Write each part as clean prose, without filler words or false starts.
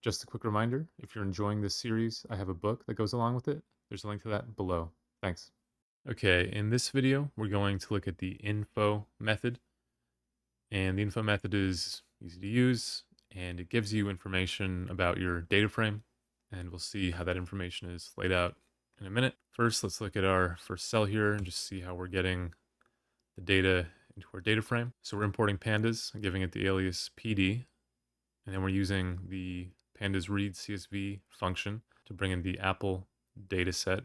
Just a quick reminder, if you're enjoying this series, I have a book that goes along with it. There's a link to that below. Thanks. Okay, in this video, we're going to look at the info method. And the info method is easy to use, and it gives you information about your data frame. And we'll see how that information is laid out in a minute. First, let's look at our first cell here and just see how we're getting the data into our data frame. So we're importing pandas and giving it the alias PD. And then we're using the pandas read CSV function to bring in the Apple data set.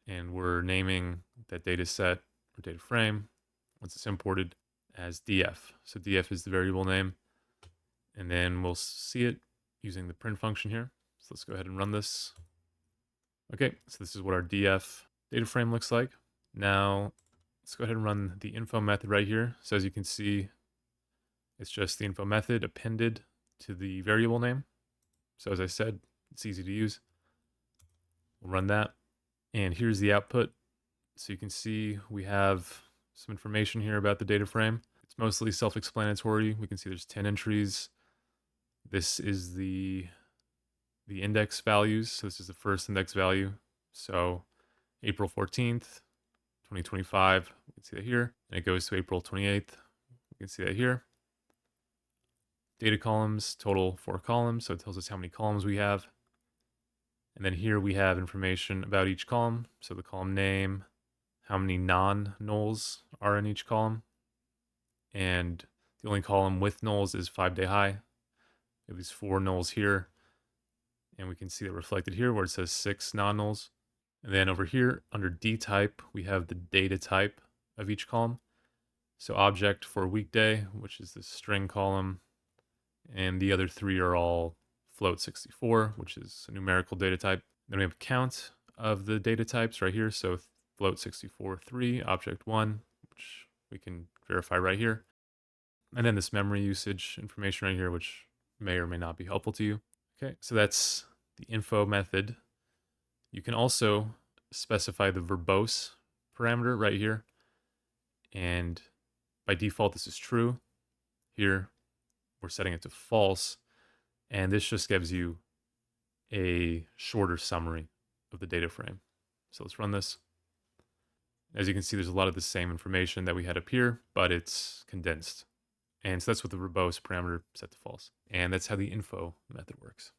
And we're naming that data set or data frame once it's imported as df. So df is the variable name. And then we'll see it using the print function here. So let's go ahead and run this. Okay, so this is what our df data frame looks like. Now let's go ahead and run the info method right here. So as you can see, it's just the info method appended to the variable name. So as I said, it's easy to use. We'll run that. And here's the output. So you can see we have some information here about the data frame. It's mostly self-explanatory. We can see there's 10 entries. This is the index values. So this is the first index value. So April 14th, 2025, we can see that here. And it goes to April 28th. We can see that here. Data columns, total 4 columns. So it tells us how many columns we have. And then here we have information about each column. So the column name, how many non-nulls are in each column. And the only column with nulls is 5-day high. We have these 4 nulls here. And we can see that reflected here where it says 6 non-nulls. And then over here under D type, we have the data type of each column. So object for weekday, which is the string column. And the other 3 are all float64, which is a numerical data type. Then we have a count of the data types right here. So float64 3, object 1, which we can verify right here. And then this memory usage information right here, which may or may not be helpful to you. Okay, so that's the info method. You can also specify the verbose parameter right here. And by default, this is true. Here, we're setting it to false. And this just gives you a shorter summary of the data frame. So let's run this. As you can see, there's a lot of the same information that we had up here, but it's condensed. And so that's with the verbose parameter set to false. And that's how the info method works.